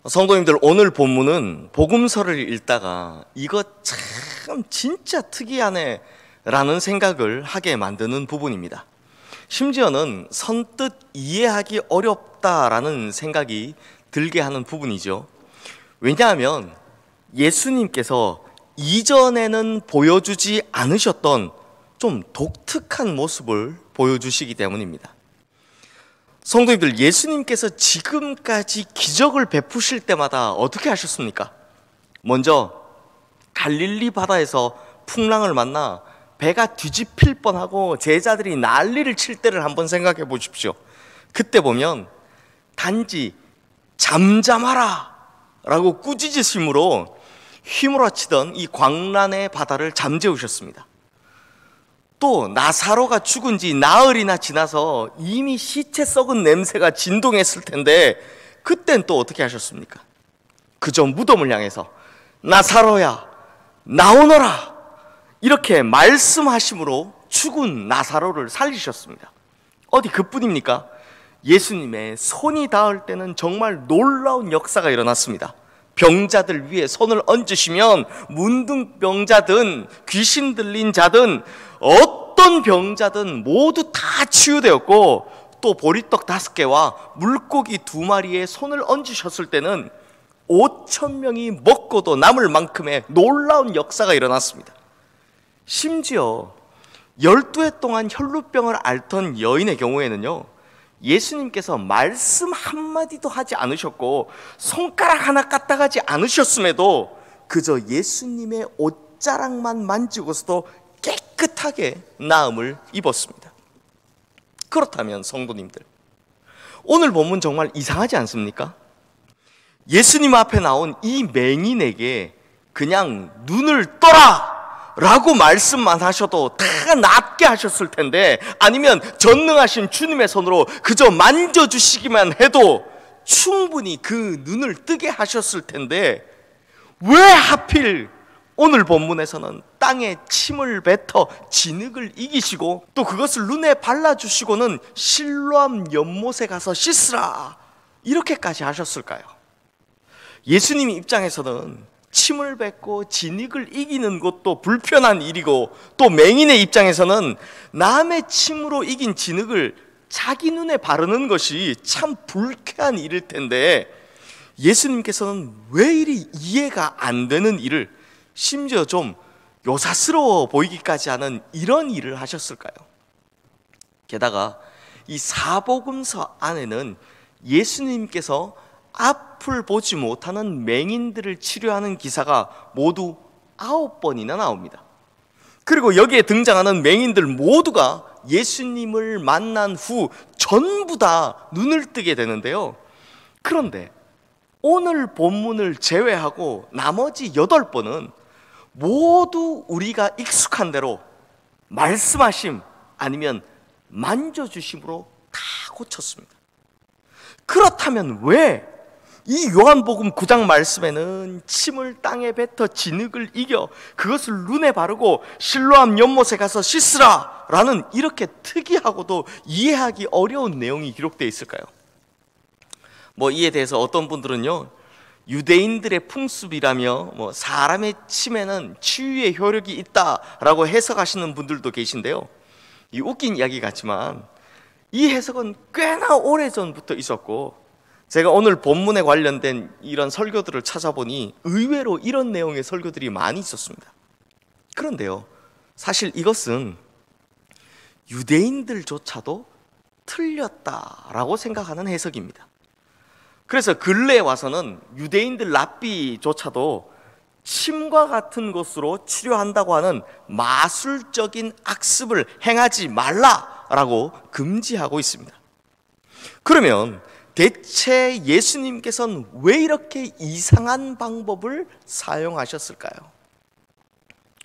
성도님들, 오늘 본문은 복음서를 읽다가 이거 참 진짜 특이하네 라는 생각을 하게 만드는 부분입니다. 심지어는 선뜻 이해하기 어렵다라는 생각이 들게 하는 부분이죠. 왜냐하면 예수님께서 이전에는 보여주지 않으셨던 좀 독특한 모습을 보여주시기 때문입니다. 성도님들, 예수님께서 지금까지 기적을 베푸실 때마다 어떻게 하셨습니까? 먼저 갈릴리 바다에서 풍랑을 만나 배가 뒤집힐 뻔하고 제자들이 난리를 칠 때를 한번 생각해 보십시오. 그때 보면 단지 잠잠하라 라고 꾸짖으심으로 휘몰아치던 이 광란의 바다를 잠재우셨습니다. 또 나사로가 죽은 지 나흘이나 지나서 이미 시체 썩은 냄새가 진동했을 텐데 그땐 또 어떻게 하셨습니까? 그저 무덤을 향해서 나사로야 나오너라 이렇게 말씀하심으로 죽은 나사로를 살리셨습니다. 어디 그뿐입니까? 예수님의 손이 닿을 때는 정말 놀라운 역사가 일어났습니다. 병자들 위에 손을 얹으시면 문둥병자든 귀신 들린 자든 어떤 병자든 모두 다 치유되었고, 또 보리떡 5개와 물고기 2마리에 손을 얹으셨을 때는 5,000명이 먹고도 남을 만큼의 놀라운 역사가 일어났습니다. 심지어 12해 동안 혈루병을 앓던 여인의 경우에는요, 예수님께서 말씀 한마디도 하지 않으셨고 손가락 하나 까딱하지 않으셨음에도 그저 예수님의 옷자락만 만지고서도 깨끗하게 나음을 입었습니다. 그렇다면 성도님들, 오늘 본문 정말 이상하지 않습니까? 예수님 앞에 나온 이 맹인에게 그냥 눈을 떠라 라고 말씀만 하셔도 다 낫게 하셨을 텐데, 아니면 전능하신 주님의 손으로 그저 만져주시기만 해도 충분히 그 눈을 뜨게 하셨을 텐데, 왜 하필 오늘 본문에서는 땅에 침을 뱉어 진흙을 이기시고 또 그것을 눈에 발라주시고는 실로암 연못에 가서 씻으라 이렇게까지 하셨을까요? 예수님 입장에서는 침을 뱉고 진흙을 이기는 것도 불편한 일이고, 또 맹인의 입장에서는 남의 침으로 이긴 진흙을 자기 눈에 바르는 것이 참 불쾌한 일일 텐데, 예수님께서는 왜 이리 이해가 안 되는 일을, 심지어 좀 요사스러워 보이기까지 하는 이런 일을 하셨을까요? 게다가 이 사복음서 안에는 예수님께서 앞을 보지 못하는 맹인들을 치료하는 기사가 모두 9번이나 나옵니다. 그리고 여기에 등장하는 맹인들 모두가 예수님을 만난 후 전부 다 눈을 뜨게 되는데요. 그런데 오늘 본문을 제외하고 나머지 8번은 모두 우리가 익숙한 대로 말씀하심 아니면 만져주심으로 다 고쳤습니다. 그렇다면 왜 이 요한복음 9장 말씀에는 침을 땅에 뱉어 진흙을 이겨 그것을 눈에 바르고 실로암 연못에 가서 씻으라 라는 이렇게 특이하고도 이해하기 어려운 내용이 기록되어 있을까요? 이에 대해서 어떤 분들은요, 유대인들의 풍습이라며 사람의 침에는 치유의 효력이 있다라고 해석하시는 분들도 계신데요, 이 웃긴 이야기 같지만 이 해석은 꽤나 오래전부터 있었고, 제가 오늘 본문에 관련된 이런 설교들을 찾아보니 의외로 이런 내용의 설교들이 많이 있었습니다. 그런데요, 사실 이것은 유대인들조차도 틀렸다라고 생각하는 해석입니다. 그래서 근래에 와서는 유대인들 랍비조차도 침과 같은 것으로 치료한다고 하는 마술적인 악습을 행하지 말라라고 금지하고 있습니다. 그러면 대체 예수님께서는 왜 이렇게 이상한 방법을 사용하셨을까요?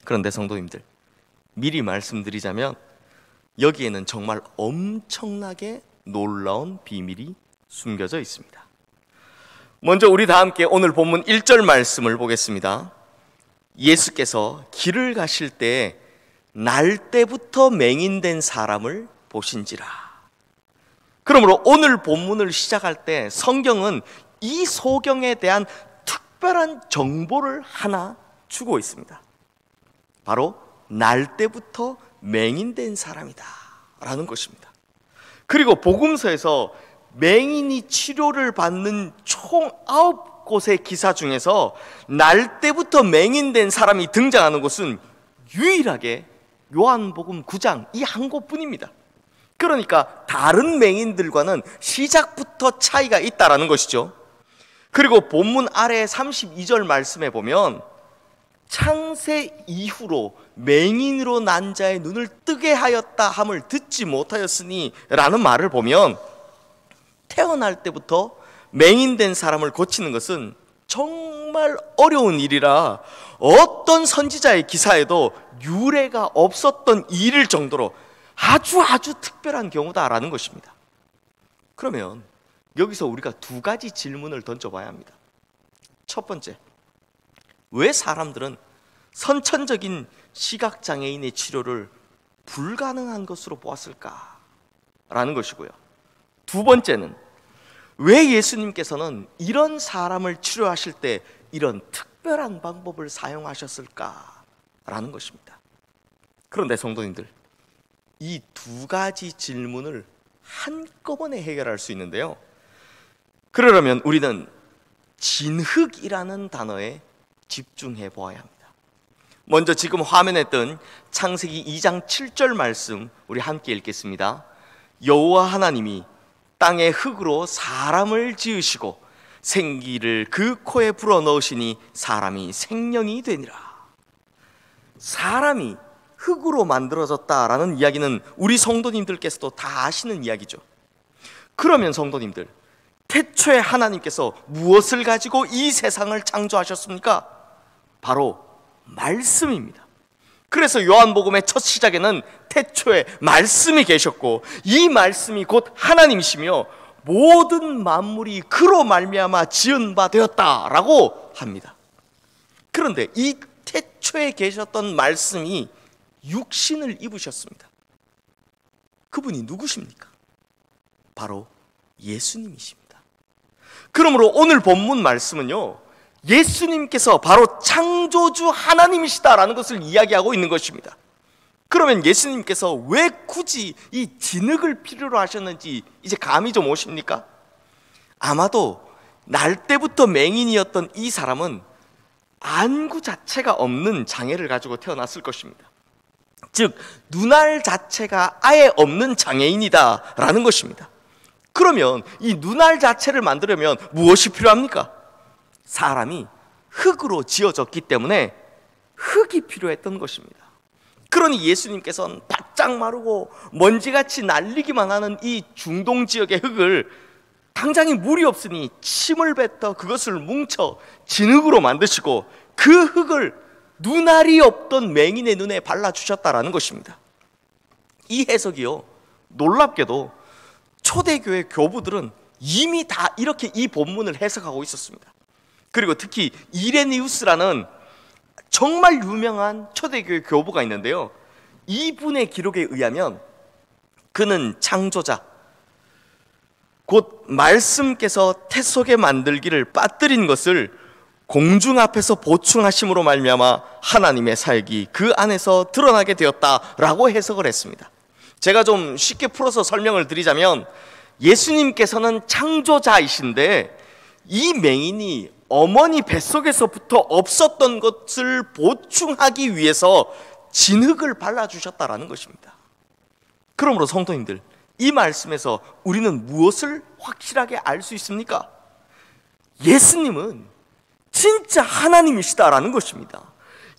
그런데 성도님들, 미리 말씀드리자면 여기에는 정말 엄청나게 놀라운 비밀이 숨겨져 있습니다. 먼저 우리 다 함께 오늘 본문 1절 말씀을 보겠습니다. 예수께서 길을 가실 때 날 때부터 맹인된 사람을 보신지라. 그러므로 오늘 본문을 시작할 때 성경은 이 소경에 대한 특별한 정보를 하나 주고 있습니다. 바로 날 때부터 맹인된 사람이다 라는 것입니다. 그리고 복음서에서 맹인이 치료를 받는 총 9곳의 기사 중에서 날 때부터 맹인된 사람이 등장하는 곳은 유일하게 요한복음 9장 이 한 곳뿐입니다. 그러니까 다른 맹인들과는 시작부터 차이가 있다라는 것이죠. 그리고 본문 아래 32절 말씀에 보면 창세 이후로 맹인으로 난 자의 눈을 뜨게 하였다 함을 듣지 못하였으니 라는 말을 보면 태어날 때부터 맹인된 사람을 고치는 것은 정말 어려운 일이라 어떤 선지자의 기사에도 유례가 없었던 일일 정도로 아주 특별한 경우다라는 것입니다. 그러면 여기서 우리가 두 가지 질문을 던져봐야 합니다. 첫 번째, 왜 사람들은 선천적인 시각장애인의 치료를 불가능한 것으로 보았을까라는 것이고요. 두 번째는 왜 예수님께서는 이런 사람을 치료하실 때 이런 특별한 방법을 사용하셨을까라는 것입니다. 그런데 성도님들, 이 두 가지 질문을 한꺼번에 해결할 수 있는데요, 그러려면 우리는 진흙이라는 단어에 집중해 보아야 합니다. 먼저 지금 화면에 뜬 창세기 2장 7절 말씀 우리 함께 읽겠습니다. 여호와 하나님이 땅의 흙으로 사람을 지으시고 생기를 그 코에 불어넣으시니 사람이 생명이 되니라. 사람이 흙으로 만들어졌다라는 이야기는 우리 성도님들께서도 다 아시는 이야기죠. 그러면 성도님들, 태초에 하나님께서 무엇을 가지고 이 세상을 창조하셨습니까? 바로 말씀입니다. 그래서 요한복음의 첫 시작에는 태초에 말씀이 계셨고 이 말씀이 곧 하나님이시며 모든 만물이 그로 말미암아 지은 바 되었다라고 합니다. 그런데 이 태초에 계셨던 말씀이 육신을 입으셨습니다. 그분이 누구십니까? 바로 예수님이십니다. 그러므로 오늘 본문 말씀은요, 예수님께서 바로 창조주 하나님이시다라는 것을 이야기하고 있는 것입니다. 그러면 예수님께서 왜 굳이 이 진흙을 필요로 하셨는지 이제 감이 좀 오십니까? 아마도 날 때부터 맹인이었던 이 사람은 안구 자체가 없는 장애를 가지고 태어났을 것입니다. 즉 눈알 자체가 아예 없는 장애인이다라는 것입니다. 그러면 이 눈알 자체를 만들려면 무엇이 필요합니까? 사람이 흙으로 지어졌기 때문에 흙이 필요했던 것입니다. 그러니 예수님께서는 바짝 마르고 먼지같이 날리기만 하는 이 중동 지역의 흙을 당장에 물이 없으니 침을 뱉어 그것을 뭉쳐 진흙으로 만드시고 그 흙을 눈알이 없던 맹인의 눈에 발라주셨다라는 것입니다. 이 해석이요, 놀랍게도 초대교회 교부들은 이미 다 이렇게 이 본문을 해석하고 있었습니다. 그리고 특히 이레니우스라는 정말 유명한 초대교회 교부가 있는데요, 이분의 기록에 의하면 그는 창조자 곧 말씀께서 태 속에 만들기를 빠뜨린 것을 공중 앞에서 보충하심으로 말미암아 하나님의 사역이 그 안에서 드러나게 되었다라고 해석을 했습니다. 제가 좀 쉽게 풀어서 설명을 드리자면 예수님께서는 창조자이신데 이 맹인이 어머니 뱃속에서부터 없었던 것을 보충하기 위해서 진흙을 발라주셨다라는 것입니다. 그러므로 성도님들, 이 말씀에서 우리는 무엇을 확실하게 알 수 있습니까? 예수님은 진짜 하나님이시다라는 것입니다.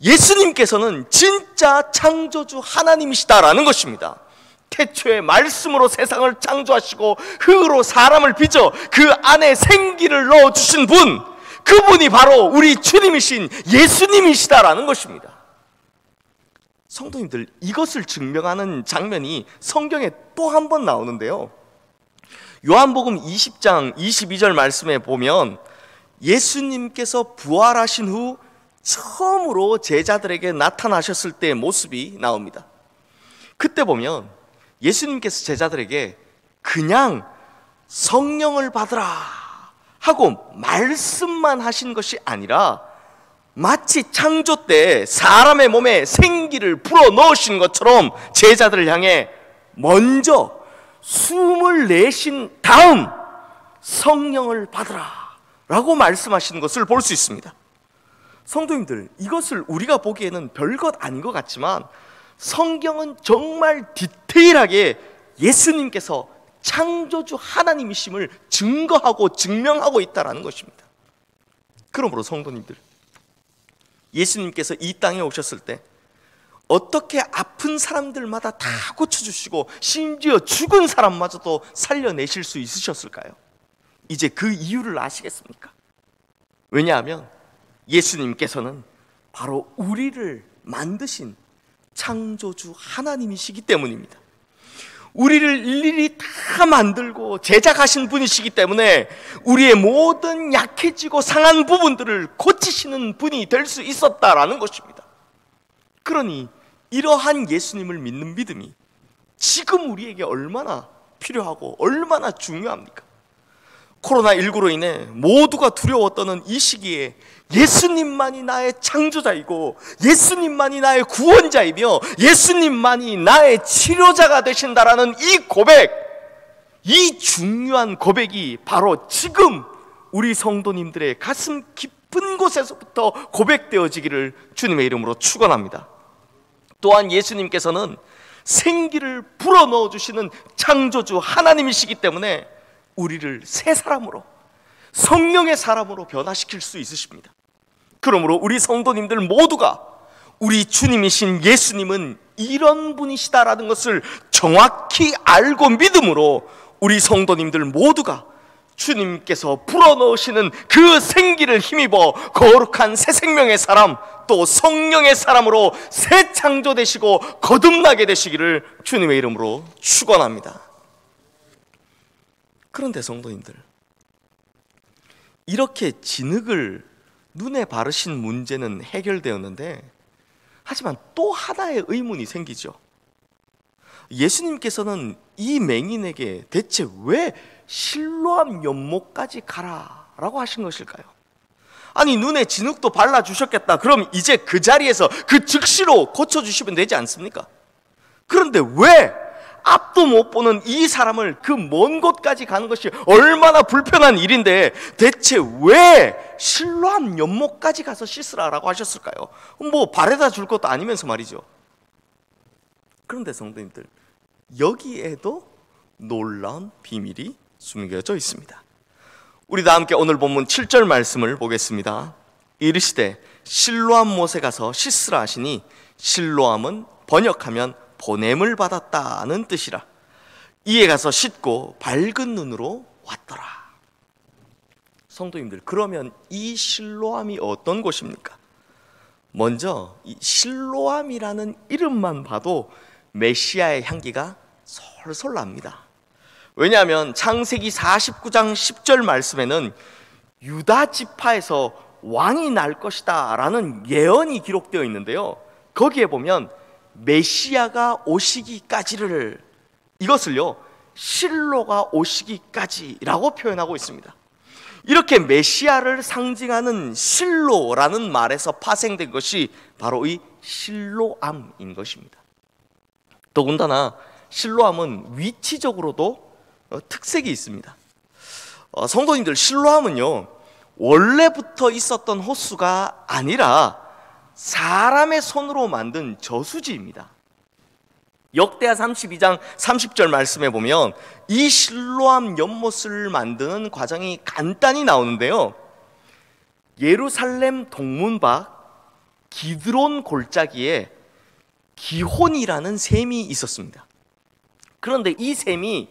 예수님께서는 진짜 창조주 하나님이시다라는 것입니다. 태초에 말씀으로 세상을 창조하시고 흙으로 사람을 빚어 그 안에 생기를 넣어주신 분, 그분이 바로 우리 주님이신 예수님이시다라는 것입니다. 성도님들, 이것을 증명하는 장면이 성경에 또 한 번 나오는데요, 요한복음 20장 22절 말씀에 보면 예수님께서 부활하신 후 처음으로 제자들에게 나타나셨을 때의 모습이 나옵니다. 그때 보면 예수님께서 제자들에게 그냥 성령을 받으라 하고 말씀만 하신 것이 아니라 마치 창조 때 사람의 몸에 생기를 불어넣으신 것처럼 제자들을 향해 먼저 숨을 내신 다음 성령을 받으라 라고 말씀하시는 것을 볼 수 있습니다. 성도님들, 이것을 우리가 보기에는 별것 아닌 것 같지만 성경은 정말 디테일하게 예수님께서 창조주 하나님이심을 증거하고 증명하고 있다는 것입니다. 그러므로 성도님들, 예수님께서 이 땅에 오셨을 때 어떻게 아픈 사람들마다 다 고쳐주시고 심지어 죽은 사람마저도 살려내실 수 있으셨을까요? 이제 그 이유를 아시겠습니까? 왜냐하면 예수님께서는 바로 우리를 만드신 창조주 하나님이시기 때문입니다. 우리를 일일이 다 만들고 제작하신 분이시기 때문에 우리의 모든 약해지고 상한 부분들을 고치시는 분이 될 수 있었다라는 것입니다. 그러니 이러한 예수님을 믿는 믿음이 지금 우리에게 얼마나 필요하고 얼마나 중요합니까? 코로나19로 인해 모두가 두려워 떠는 이 시기에 예수님만이 나의 창조자이고 예수님만이 나의 구원자이며 예수님만이 나의 치료자가 되신다라는 이 고백, 이 중요한 고백이 바로 지금 우리 성도님들의 가슴 깊은 곳에서부터 고백되어지기를 주님의 이름으로 축원합니다. 또한 예수님께서는 생기를 불어넣어 주시는 창조주 하나님이시기 때문에 우리를 새 사람으로, 성령의 사람으로 변화시킬 수 있으십니다. 그러므로 우리 성도님들 모두가 우리 주님이신 예수님은 이런 분이시다라는 것을 정확히 알고 믿음으로 우리 성도님들 모두가 주님께서 불어넣으시는 그 생기를 힘입어 거룩한 새 생명의 사람, 또 성령의 사람으로 새 창조되시고 거듭나게 되시기를 주님의 이름으로 축원합니다. 그런데 성도님들, 이렇게 진흙을 눈에 바르신 문제는 해결되었는데, 하지만 또 하나의 의문이 생기죠. 예수님께서는 이 맹인에게 대체 왜 실로암 연못까지 가라라고 하신 것일까요? 아니, 눈에 진흙도 발라주셨겠다. 그럼 이제 그 자리에서 그 즉시로 고쳐주시면 되지 않습니까? 그런데 왜 앞도 못 보는 이 사람을 그 먼 곳까지 가는 것이 얼마나 불편한 일인데 대체 왜 실로암 연못까지 가서 씻으라라고 하셨을까요? 뭐 바래다 줄 것도 아니면서 말이죠. 그런데 성도님들, 여기에도 놀라운 비밀이 숨겨져 있습니다. 우리 다 함께 오늘 본문 7절 말씀을 보겠습니다. 이르시되 실로암 못에 가서 씻으라 하시니, 실로암은 번역하면 보냄을 받았다는 뜻이라. 이에 가서 씻고 밝은 눈으로 왔더라. 성도님들, 그러면 이 실로암이 어떤 곳입니까? 먼저 이 실로암이라는 이름만 봐도 메시아의 향기가 솔솔 납니다. 왜냐하면 창세기 49장 10절 말씀에는 유다 지파에서 왕이 날 것이다 라는 예언이 기록되어 있는데요, 거기에 보면 메시아가 오시기까지를, 이것을요 실로가 오시기까지라고 표현하고 있습니다. 이렇게 메시아를 상징하는 실로라는 말에서 파생된 것이 바로 이 실로암인 것입니다. 더군다나 실로암은 위치적으로도 특색이 있습니다. 성도님들, 실로암은요 원래부터 있었던 호수가 아니라 사람의 손으로 만든 저수지입니다. 역대하 32장 30절 말씀에 보면 이 실로암 연못을 만드는 과정이 간단히 나오는데요, 예루살렘 동문 밖 기드론 골짜기에 기혼이라는 샘이 있었습니다. 그런데 이 샘이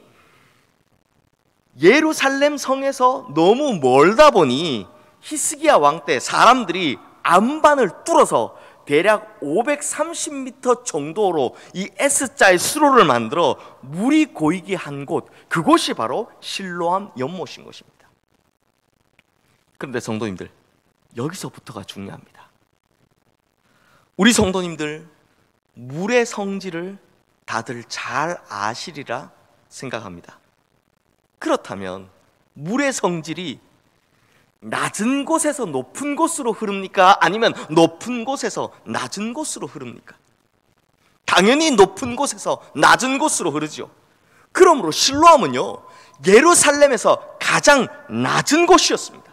예루살렘 성에서 너무 멀다 보니 히스기야 왕 때 사람들이 안반을 뚫어서 대략 530m 정도로 이 S자의 수로를 만들어 물이 고이게 한 곳, 그곳이 바로 실로암 연못인 것입니다. 그런데 성도님들, 여기서부터가 중요합니다. 우리 성도님들, 물의 성질을 다들 잘 아시리라 생각합니다. 그렇다면 물의 성질이 낮은 곳에서 높은 곳으로 흐릅니까? 아니면 높은 곳에서 낮은 곳으로 흐릅니까? 당연히 높은 곳에서 낮은 곳으로 흐르죠. 그러므로 실로암은요, 예루살렘에서 가장 낮은 곳이었습니다.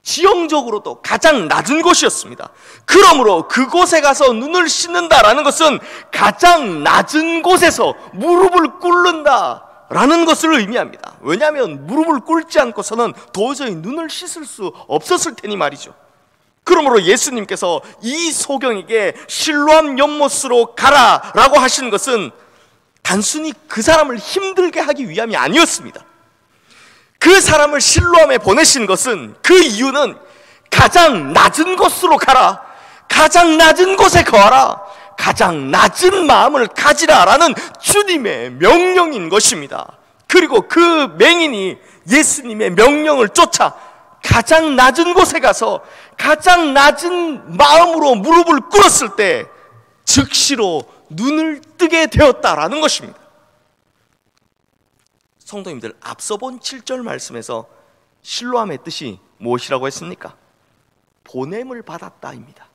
지형적으로도 가장 낮은 곳이었습니다. 그러므로 그곳에 가서 눈을 씻는다라는 것은 가장 낮은 곳에서 무릎을 꿇는다라는 것을 의미합니다. 왜냐하면 무릎을 꿇지 않고서는 도저히 눈을 씻을 수 없었을 테니 말이죠. 그러므로 예수님께서 이 소경에게 실로암 연못으로 가라라고 하신 것은 단순히 그 사람을 힘들게 하기 위함이 아니었습니다. 그 사람을 실로암에 보내신 것은, 그 이유는 가장 낮은 곳으로 가라, 가장 낮은 곳에 거하라, 가장 낮은 마음을 가지라라는 주님의 명령인 것입니다. 그리고 그 맹인이 예수님의 명령을 쫓아 가장 낮은 곳에 가서 가장 낮은 마음으로 무릎을 꿇었을 때 즉시로 눈을 뜨게 되었다라는 것입니다. 성도님들, 앞서 본 7절 말씀에서 실로암의 뜻이 무엇이라고 했습니까? 보냄을 받았다입니다.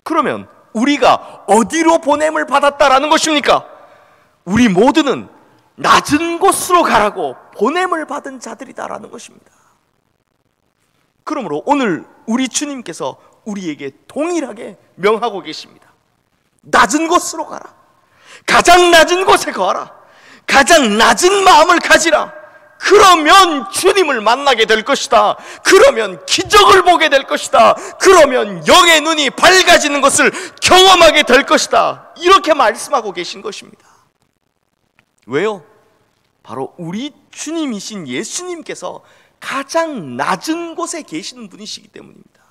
그러면 우리가 어디로 보냄을 받았다라는 것입니까? 우리 모두는 낮은 곳으로 가라고 보냄을 받은 자들이다라는 것입니다. 그러므로 오늘 우리 주님께서 우리에게 동일하게 명하고 계십니다. 낮은 곳으로 가라, 가장 낮은 곳에 거하라, 가장 낮은 마음을 가지라. 그러면 주님을 만나게 될 것이다. 그러면 기적을 보게 될 것이다. 그러면 영의 눈이 밝아지는 것을 경험하게 될 것이다. 이렇게 말씀하고 계신 것입니다. 왜요? 바로 우리 주님이신 예수님께서 가장 낮은 곳에 계시는 분이시기 때문입니다.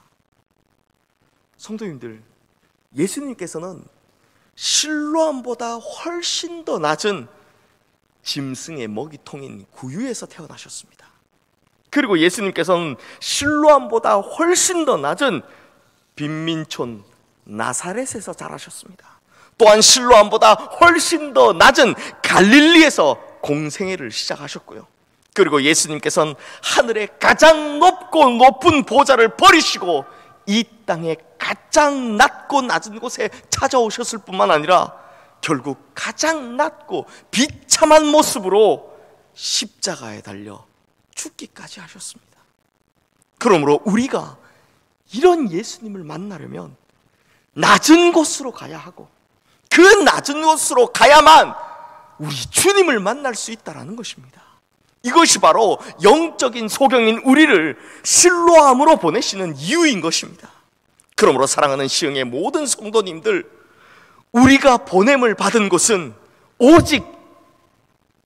성도님들, 예수님께서는 실로암보다 훨씬 더 낮은 짐승의 먹이통인 구유에서 태어나셨습니다. 그리고 예수님께서는 실로암보다 훨씬 더 낮은 빈민촌 나사렛에서 자라셨습니다. 또한 실로암보다 훨씬 더 낮은 갈릴리에서 공생애를 시작하셨고요. 그리고 예수님께서는 하늘의 가장 높고 높은 보좌를 버리시고 이 땅의 가장 낮고 낮은 곳에 찾아오셨을 뿐만 아니라 결국 가장 낮고 비참한 모습으로 십자가에 달려 죽기까지 하셨습니다. 그러므로 우리가 이런 예수님을 만나려면 낮은 곳으로 가야 하고, 그 낮은 곳으로 가야만 우리 주님을 만날 수 있다는 것입니다. 이것이 바로 영적인 소경인 우리를 실로암으로 보내시는 이유인 것입니다. 그러므로 사랑하는 시흥의 모든 성도님들, 우리가 보냄을 받은 곳은 오직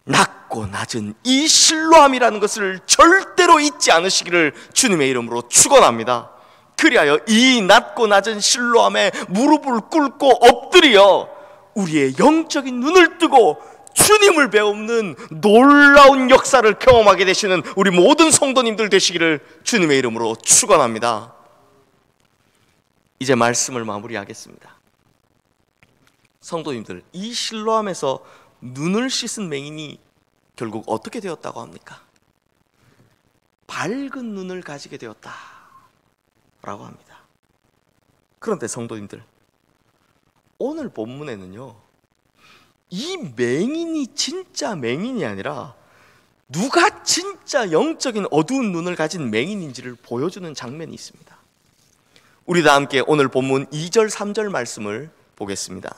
낮고 낮은 이 실로암이라는 것을 절대로 잊지 않으시기를 주님의 이름으로 축원합니다. 그리하여 이 낮고 낮은 실로암에 무릎을 꿇고 엎드려 우리의 영적인 눈을 뜨고 주님을 배우는 놀라운 역사를 경험하게 되시는 우리 모든 성도님들 되시기를 주님의 이름으로 축원합니다. 이제 말씀을 마무리하겠습니다. 성도님들, 이 실로암에서 눈을 씻은 맹인이 결국 어떻게 되었다고 합니까? 밝은 눈을 가지게 되었다라고 합니다. 그런데 성도님들, 오늘 본문에는요, 이 맹인이 진짜 맹인이 아니라 누가 진짜 영적인 어두운 눈을 가진 맹인인지를 보여주는 장면이 있습니다. 우리 다 함께 오늘 본문 2절 3절 말씀을 보겠습니다.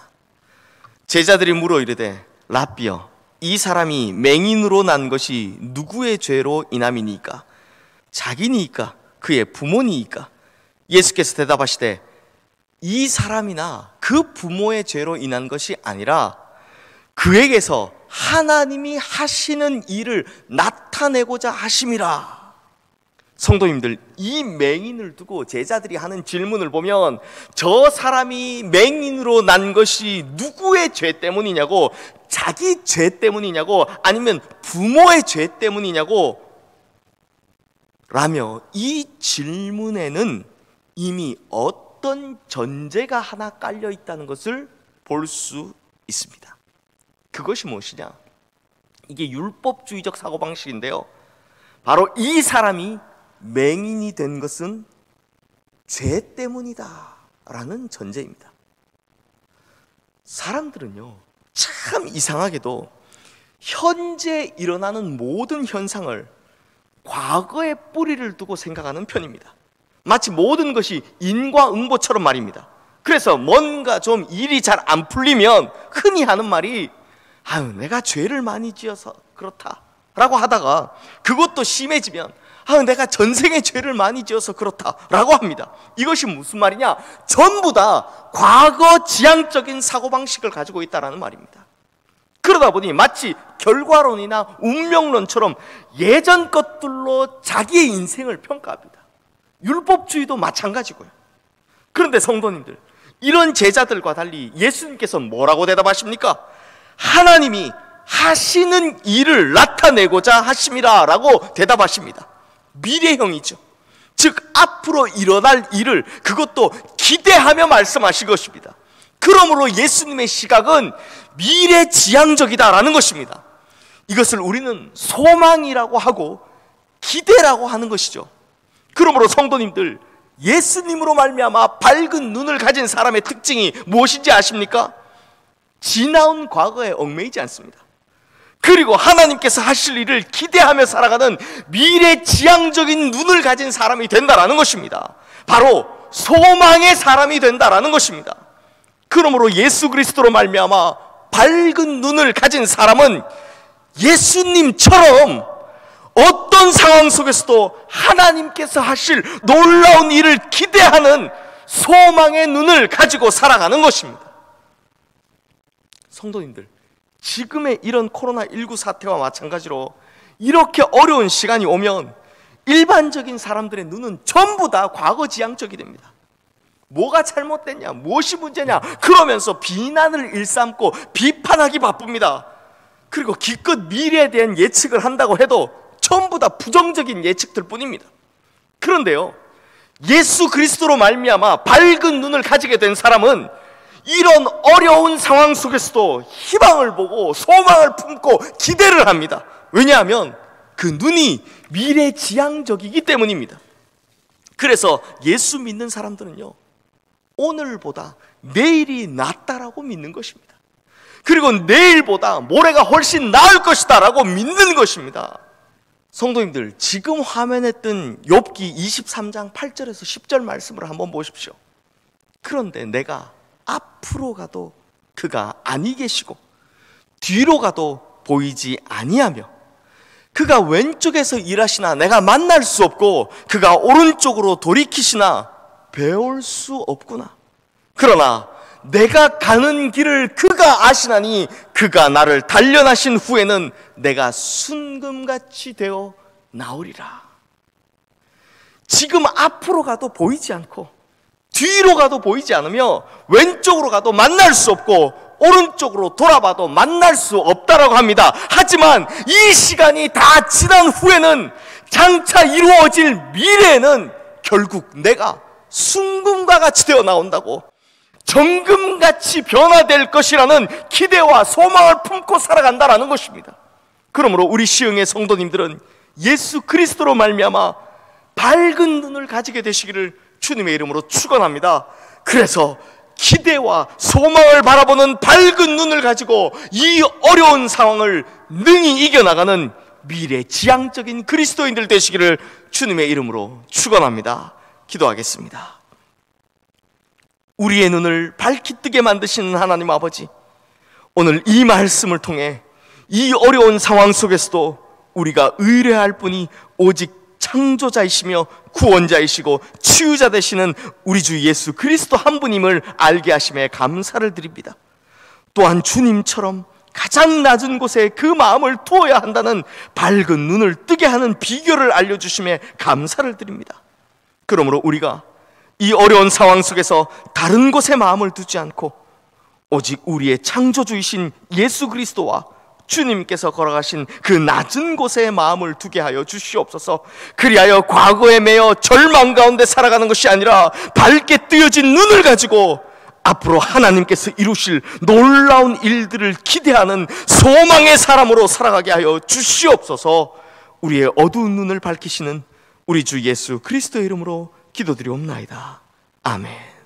제자들이 물어 이르되 라삐여, 이 사람이 맹인으로 난 것이 누구의 죄로 인함이니까? 자기니까? 그의 부모니까? 예수께서 대답하시되 이 사람이나 그 부모의 죄로 인한 것이 아니라 그에게서 하나님이 하시는 일을 나타내고자 하심이라. 성도님들, 이 맹인을 두고 제자들이 하는 질문을 보면 저 사람이 맹인으로 난 것이 누구의 죄 때문이냐고, 자기 죄 때문이냐고, 아니면 부모의 죄 때문이냐고 라며 이 질문에는 이미 어떤 전제가 하나 깔려 있다는 것을 볼 수 있습니다. 그것이 무엇이냐? 이게 율법주의적 사고방식인데요, 바로 이 사람이 맹인이 된 것은 죄 때문이다 라는 전제입니다. 사람들은요, 참 이상하게도 현재 일어나는 모든 현상을 과거의 뿌리를 두고 생각하는 편입니다. 마치 모든 것이 인과응보처럼 말입니다. 그래서 뭔가 좀 일이 잘 안 풀리면 흔히 하는 말이 아유, 내가 죄를 많이 지어서 그렇다 라고 하다가 그것도 심해지면 아유, 내가 전생에 죄를 많이 지어서 그렇다 라고 합니다. 이것이 무슨 말이냐? 전부 다 과거 지향적인 사고방식을 가지고 있다는 말입니다. 그러다 보니 마치 결과론이나 운명론처럼 예전 것들로 자기의 인생을 평가합니다. 율법주의도 마찬가지고요. 그런데 성도님들, 이런 제자들과 달리 예수님께서 뭐라고 대답하십니까? 하나님이 하시는 일을 나타내고자 하심이라 라고 대답하십니다. 미래형이죠. 즉 앞으로 일어날 일을 그것도 기대하며 말씀하신 것입니다. 그러므로 예수님의 시각은 미래지향적이다라는 것입니다. 이것을 우리는 소망이라고 하고 기대라고 하는 것이죠. 그러므로 성도님들, 예수님으로 말미암아 밝은 눈을 가진 사람의 특징이 무엇인지 아십니까? 지나온 과거에 얽매이지 않습니다. 그리고 하나님께서 하실 일을 기대하며 살아가는 미래지향적인 눈을 가진 사람이 된다라는 것입니다. 바로 소망의 사람이 된다라는 것입니다. 그러므로 예수 그리스도로 말미암아 밝은 눈을 가진 사람은 예수님처럼 어떤 상황 속에서도 하나님께서 하실 놀라운 일을 기대하는 소망의 눈을 가지고 살아가는 것입니다. 성도님들, 지금의 이런 코로나19 사태와 마찬가지로 이렇게 어려운 시간이 오면 일반적인 사람들의 눈은 전부 다 과거지향적이 됩니다. 뭐가 잘못됐냐, 무엇이 문제냐 그러면서 비난을 일삼고 비판하기 바쁩니다. 그리고 기껏 미래에 대한 예측을 한다고 해도 전부 다 부정적인 예측들 뿐입니다. 그런데요, 예수 그리스도로 말미암아 밝은 눈을 가지게 된 사람은 이런 어려운 상황 속에서도 희망을 보고 소망을 품고 기대를 합니다. 왜냐하면 그 눈이 미래지향적이기 때문입니다. 그래서 예수 믿는 사람들은요, 오늘보다 내일이 낫다라고 믿는 것입니다. 그리고 내일보다 모레가 훨씬 나을 것이다 라고 믿는 것입니다. 성도님들, 지금 화면에 뜬 욥기 23장 8절에서 10절 말씀을 한번 보십시오. 그런데 내가 앞으로 가도 그가 아니 계시고 뒤로 가도 보이지 아니하며 그가 왼쪽에서 일하시나 내가 만날 수 없고 그가 오른쪽으로 돌이키시나 배울 수 없구나. 그러나 내가 가는 길을 그가 아시나니 그가 나를 단련하신 후에는 내가 순금같이 되어 나오리라. 지금 앞으로 가도 보이지 않고 뒤로 가도 보이지 않으며 왼쪽으로 가도 만날 수 없고 오른쪽으로 돌아봐도 만날 수 없다라고 합니다. 하지만 이 시간이 다 지난 후에는 장차 이루어질 미래에는 결국 내가 순금과 같이 되어 나온다고, 정금같이 변화될 것이라는 기대와 소망을 품고 살아간다라는 것입니다. 그러므로 우리 시흥의 성도님들은 예수 그리스도로 말미암아 밝은 눈을 가지게 되시기를 주님의 이름으로 축원합니다. 그래서 기대와 소망을 바라보는 밝은 눈을 가지고 이 어려운 상황을 능히 이겨나가는 미래지향적인 그리스도인들 되시기를 주님의 이름으로 축원합니다. 기도하겠습니다. 우리의 눈을 밝히 뜨게 만드시는 하나님 아버지, 오늘 이 말씀을 통해 이 어려운 상황 속에서도 우리가 의뢰할 분이 오직 창조자이시며 구원자이시고 치유자 되시는 우리 주 예수 그리스도 한 분임을 알게 하심에 감사를 드립니다. 또한 주님처럼 가장 낮은 곳에 그 마음을 두어야 한다는 밝은 눈을 뜨게 하는 비결을 알려주심에 감사를 드립니다. 그러므로 우리가 이 어려운 상황 속에서 다른 곳에 마음을 두지 않고 오직 우리의 창조주이신 예수 그리스도와 주님께서 걸어가신 그 낮은 곳에 마음을 두게 하여 주시옵소서. 그리하여 과거에 매여 절망 가운데 살아가는 것이 아니라 밝게 뜨여진 눈을 가지고 앞으로 하나님께서 이루실 놀라운 일들을 기대하는 소망의 사람으로 살아가게 하여 주시옵소서. 우리의 어두운 눈을 밝히시는 우리 주 예수 그리스도의 이름으로 기도드리옵나이다. 아멘.